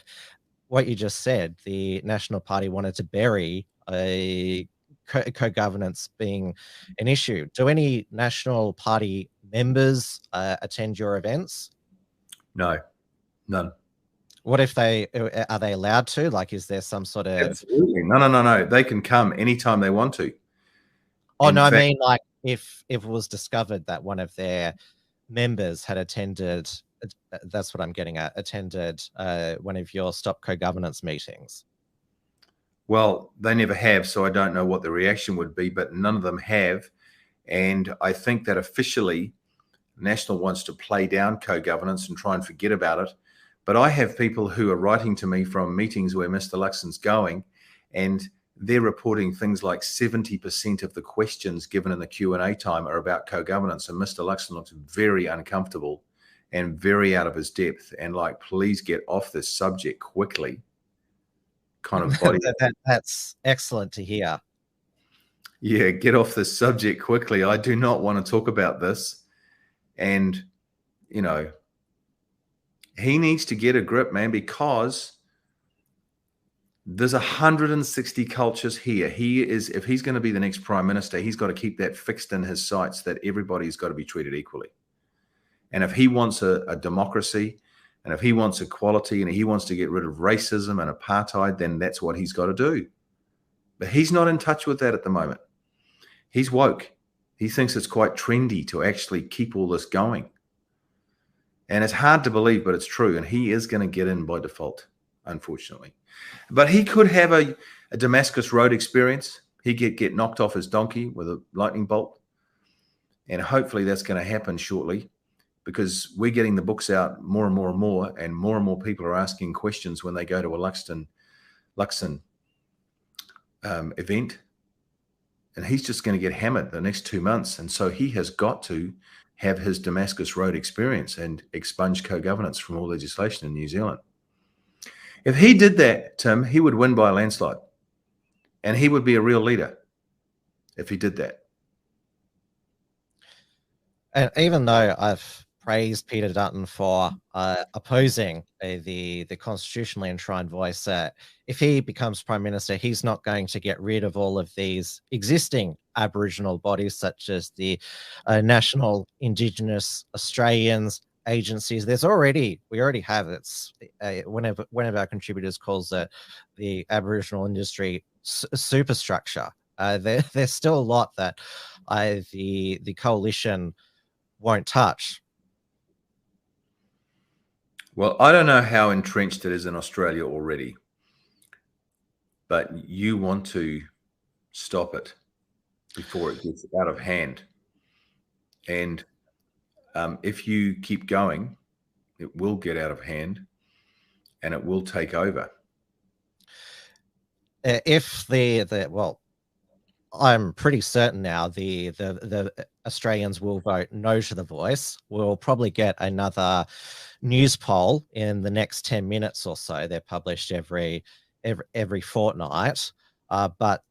what you just said, the National Party wanted to bury a co-governance being an issue. Do any National Party members attend your events? No, none. What if are they allowed to? Like, is there some sort of... Absolutely. No. They can come anytime they want to. Oh, no, I mean, like, if it was discovered that one of their members had attended, that's what I'm getting at, attended one of your Stop Co-Governance meetings. Well, they never have, so I don't know what the reaction would be, but none of them have. And I think that officially National wants to play down co-governance and try and forget about it. But I have people who are writing to me from meetings where Mr. Luxon's going, and they're reporting things like 70% of the questions given in the Q&A time are about co-governance. And Mr. Luxon looks very uncomfortable and very out of his depth, and like, please get off this subject quickly kind of body. That's excellent to hear. Yeah, get off this subject quickly. I do not want to talk about this. And, you know, he needs to get a grip, man, because there's 160 cultures here. If he's going to be the next prime minister, he's got to keep that fixed in his sights that everybody's got to be treated equally. And if he wants a democracy, and if he wants equality, and he wants to get rid of racism and apartheid, then that's what he's got to do. But he's not in touch with that at the moment. He's woke. He thinks it's quite trendy to actually keep all this going. And it's hard to believe, but it's true. And he is going to get in by default, unfortunately. But he could have a Damascus Road experience. He could get knocked off his donkey with a lightning bolt. And hopefully that's going to happen shortly, because we're getting the books out more and more and more, and more people are asking questions when they go to a Luxon event. And he's just going to get hammered the next 2 months. And so he has got to have his Damascus Road experience and expunge co-governance from all legislation in New Zealand. If he did that, Tim, he would win by a landslide. And he would be a real leader if he did that. And even though I've praised Peter Dutton for opposing the constitutionally enshrined voice, if he becomes Prime Minister, he's not going to get rid of all of these existing Aboriginal bodies, such as the National Indigenous Australians agencies. We already have one of our contributors calls it the Aboriginal industry superstructure. There's still a lot that the coalition won't touch. Well, I don't know how entrenched it is in Australia already, but you want to stop it before it gets out of hand. And if you keep going, it will get out of hand and it will take over. If well, I'm pretty certain now the Australians will vote no to the voice. We'll probably get another news poll in the next 10 minutes or so. They're published every fortnight. But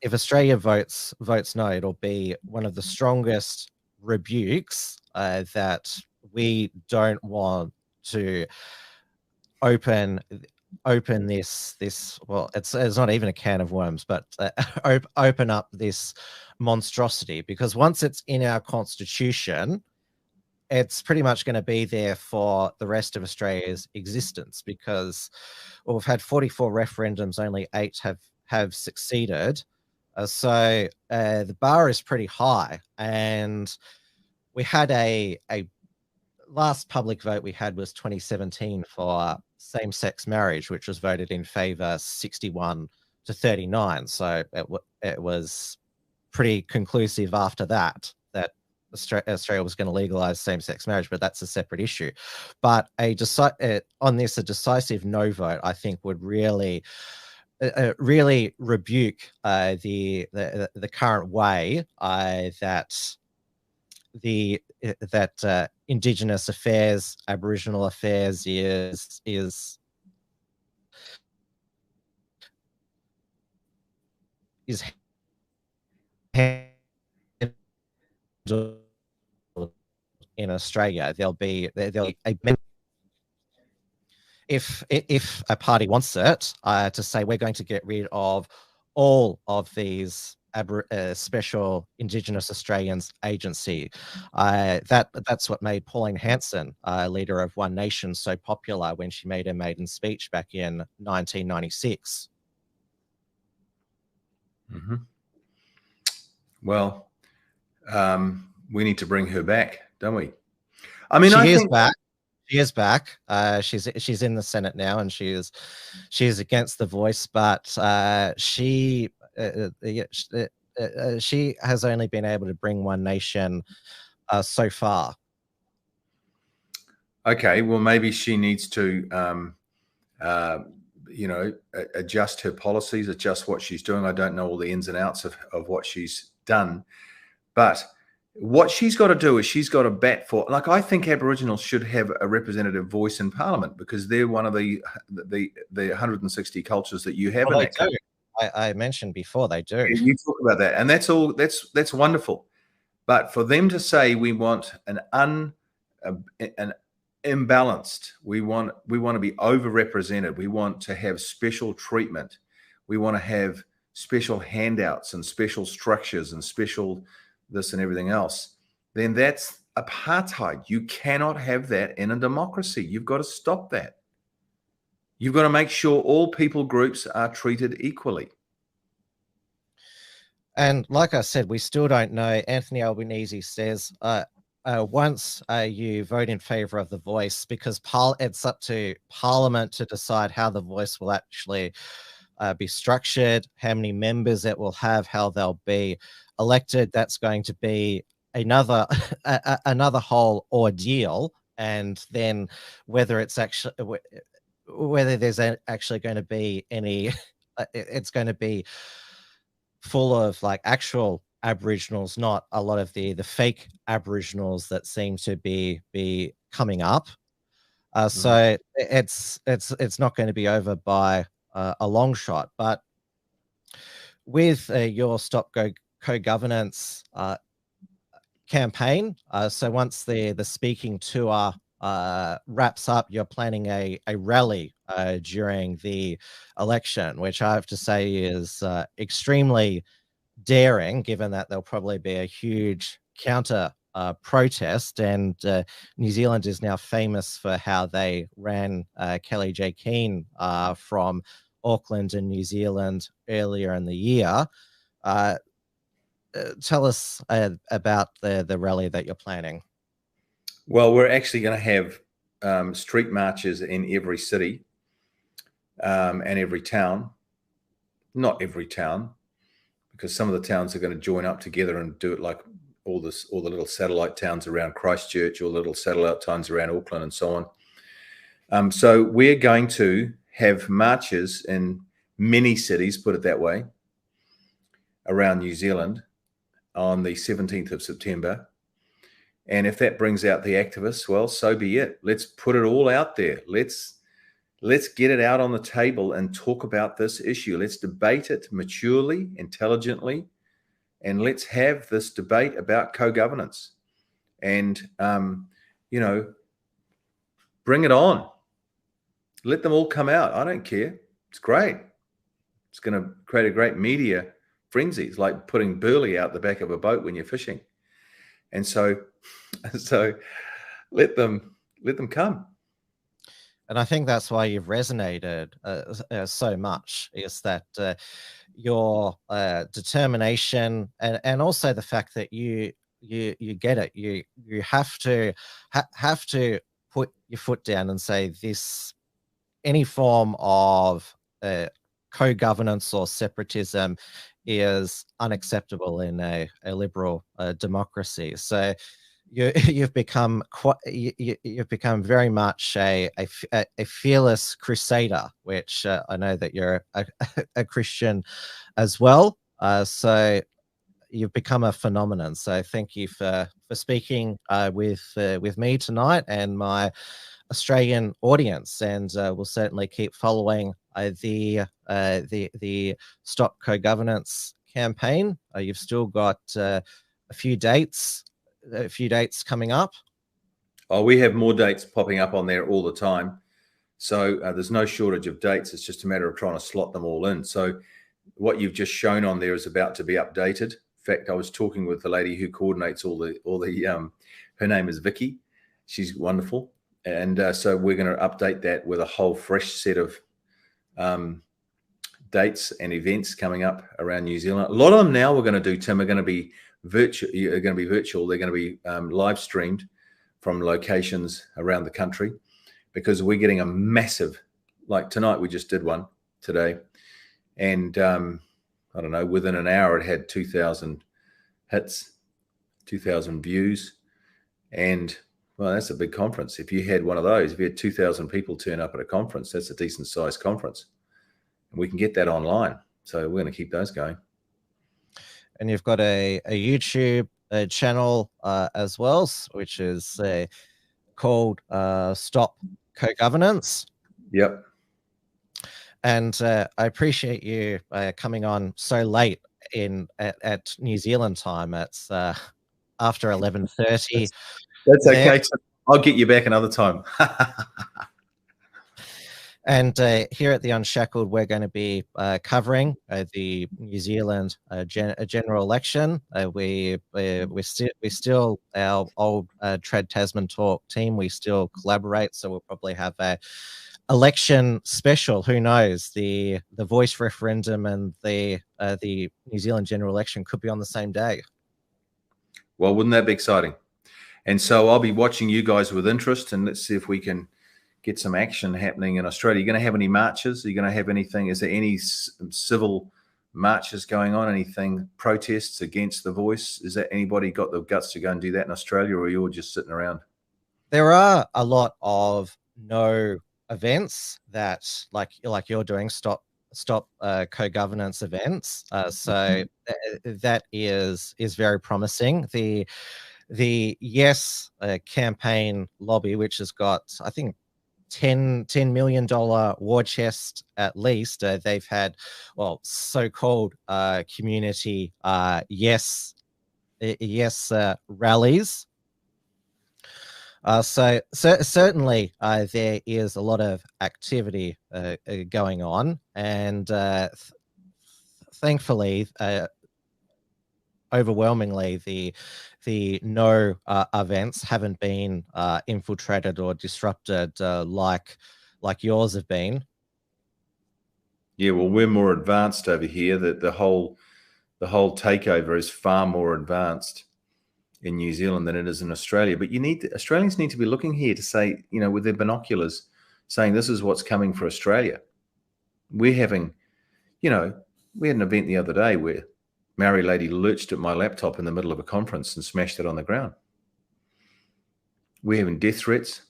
if Australia votes no, it'll be one of the strongest rebukes that we don't want to open this well, it's not even a can of worms, but open up this monstrosity, because once it's in our constitution, it's pretty much going to be there for the rest of Australia's existence, because we've had 44 referendums, only 8 have succeeded. So the bar is pretty high. And we had a last public vote we had was 2017 for same-sex marriage, which was voted in favor 61 to 39. So it was pretty conclusive after that Australia was going to legalize same-sex marriage, but that's a separate issue. But on this, a decisive no vote, I think, would really rebuke the current way that Indigenous affairs, Aboriginal affairs is handled in Australia. There'll be if a party wants it to say we're going to get rid of all of these special Indigenous Australians agency. That's what made Pauline Hanson, leader of One Nation, so popular when she made her maiden speech back in 1996. Mm-hmm. Well, we need to bring her back, don't we? I mean, She is back. She's in the Senate now, and she is against the voice, but she has only been able to bring One Nation so far. Okay, well, maybe she needs to, adjust her policies, adjust what she's doing. I don't know all the ins and outs of what she's done, but what she's got to do is she's got to bat for, like, I think Aboriginals should have a representative voice in Parliament, because they're one of the 160 cultures that you have in that country. I mentioned before they do. You talk about that, and that's all. That's wonderful. But for them to say we want an imbalanced, we want to be overrepresented, we want to have special treatment, we want to have special handouts and special structures and special this and everything else, then that's apartheid. You cannot have that in a democracy. You've got to stop that. You've got to make sure all people groups are treated equally. And like I said, we still don't know. Anthony Albanese says once you vote in favour of the voice, because it's up to Parliament to decide how the voice will actually be structured, how many members it will have, how they'll be elected. That's going to be another another whole ordeal. And then whether it's actually whether there's actually going to be any, it's going to be full of like actual Aboriginals, not a lot of the fake Aboriginals that seem to be coming up. So it's not going to be over by a long shot. But with your Stop Co-Governance campaign, so once the speaking tour wraps up, you're planning a rally during the election, which I have to say is extremely daring, given that there'll probably be a huge counter protest. And New Zealand is now famous for how they ran Kelly J. Keane from Auckland and New Zealand earlier in the year. Tell us about the rally that you're planning. Well, we're actually going to have street marches in every city and every town. Not every town, because some of the towns are going to join up together and do it, like all the little satellite towns around Christchurch, or little satellite towns around Auckland and so on. So we're going to have marches in many cities, put it that way, around New Zealand on the 17th of September. And if that brings out the activists, well, so be it. Let's put it all out there. Let's get it out on the table and talk about this issue. Let's debate it maturely, intelligently, and let's have this debate about co-governance. And, you know, bring it on. Let them all come out. I don't care. It's great. It's going to create a great media frenzy. It's like putting burley out the back of a boat when you're fishing. And so let them come. And I think that's why you've resonated so much, is that your determination and also the fact that you get it. You have to put your foot down and say this. Any form of co-governance or separatism is unacceptable in a liberal democracy. So you've become very much a fearless crusader, which I know that you're a Christian as well. So you've become a phenomenon. So thank you for speaking with me tonight and my Australian audience, and we'll certainly keep following the Stop Co-Governance campaign. You've still got a few dates coming up. Oh, we have more dates popping up on there all the time. So there's no shortage of dates. It's just a matter of trying to slot them all in. So what you've just shown on there is about to be updated. In fact, I was talking with the lady who coordinates all the her name is Vicky. She's wonderful. And so we're going to update that with a whole fresh set of dates and events coming up around New Zealand. A lot of them now we're going to do, Tim, are going to be virtual. They're going to be live streamed from locations around the country, because we're getting a massive, like tonight we just did one today, and I don't know, within an hour it had 2,000 hits, 2,000 views, and well, that's a big conference. If you had one of those, if you had 2,000 people turn up at a conference, that's a decent sized conference. And we can get that online. So we're going to keep those going. And you've got a YouTube channel as well, which is called Stop Co-Governance. Yep. And I appreciate you coming on so late at New Zealand time. It's after 11:30. That's okay. I'll get you back another time. And here at the Unshackled, we're going to be covering the New Zealand general election. We're still our old Trad Tasman Talk team. We still collaborate, so we'll probably have a election special. Who knows? The voice referendum and the New Zealand general election could be on the same day. Well, wouldn't that be exciting? And so I'll be watching you guys with interest, and let's see if we can get some action happening in Australia. Are you going to have any marches? Are you going to have anything? Is there any civil marches going on? Anything, protests against the voice? Is that anybody got the guts to go and do that in Australia, or are you all just sitting around? There are a lot of no events that, like you're doing, stop co-governance events. So that is very promising. The Yes campaign lobby, which has got, I think, $10 million war chest at least. They've had, well, so-called community yes rallies. So certainly there is a lot of activity going on, and thankfully, overwhelmingly, the no events haven't been infiltrated or disrupted like yours have been. Yeah, well, we're more advanced over here. That the whole takeover is far more advanced in New Zealand than it is in Australia. But Australians need to be looking here to say, you know, with their binoculars, saying this is what's coming for Australia. We're having, you know, we had an event the other day where Maori lady lurched at my laptop in the middle of a conference and smashed it on the ground. We're having death threats,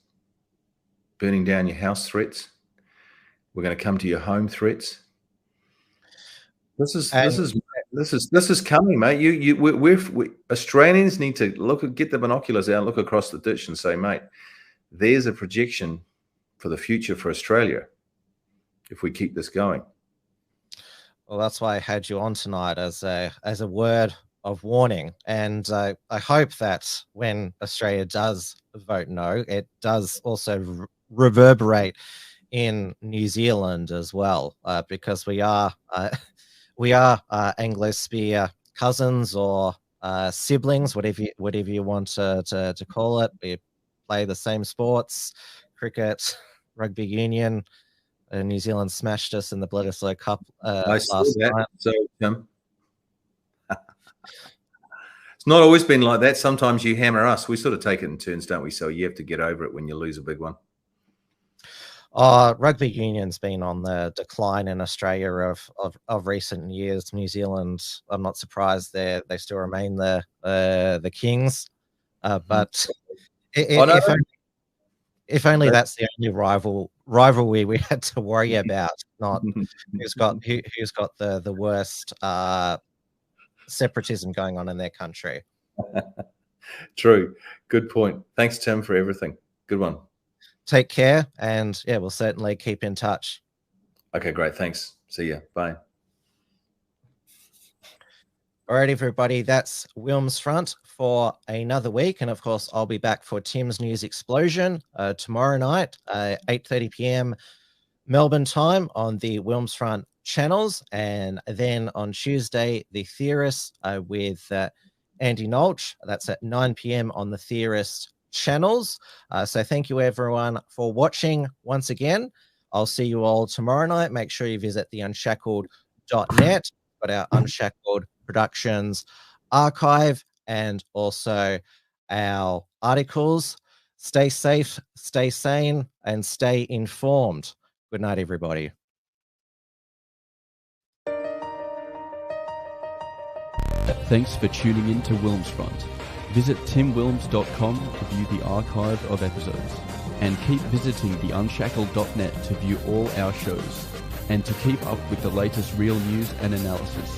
burning down your house threats. We're going to come to your home threats. This is coming, mate. We Australians need to get the binoculars out, look across the ditch, and say, mate, there's a projection for the future for Australia if we keep this going. Well, that's why I had you on tonight as a word of warning, and I hope that when Australia does vote no, it does also reverberate in New Zealand as well, because we are Anglo-Spear cousins or siblings, whatever you want to call it. We play the same sports, cricket, rugby union. New Zealand smashed us in the Bledisloe Cup last night. So, it's not always been like that. Sometimes you hammer us. We sort of take it in turns, don't we? So you have to get over it when you lose a big one. Rugby union's been on the decline in Australia of recent years. New Zealand, I'm not surprised they still remain the kings, but if only that's the only rivalry we had to worry about, not who's got the worst separatism going on in their country. True. Good point. Thanks, Tim, for everything. Good one. Take care, and yeah, we'll certainly keep in touch. Okay, great. Thanks. See ya. Bye. All right, everybody, that's Wilm's Front for another week. And of course, I'll be back for Tim's News Explosion tomorrow night, 8:30 p.m. Melbourne time on the Wilm's Front channels. And then on Tuesday, The Theorist with Andy Nolch. That's at 9 p.m. on the Theorist channels. So thank you, everyone, for watching once again. I'll see you all tomorrow night. Make sure you visit theunshackled.net. Got our Unshackled Productions archive and also our articles. Stay safe, stay sane, and stay informed. Good night, everybody. Thanks for tuning in to Wilm's Front. Visit timwilms.com to view the archive of episodes. And keep visiting theunshackled.net to view all our shows. And to keep up with the latest real news and analysis.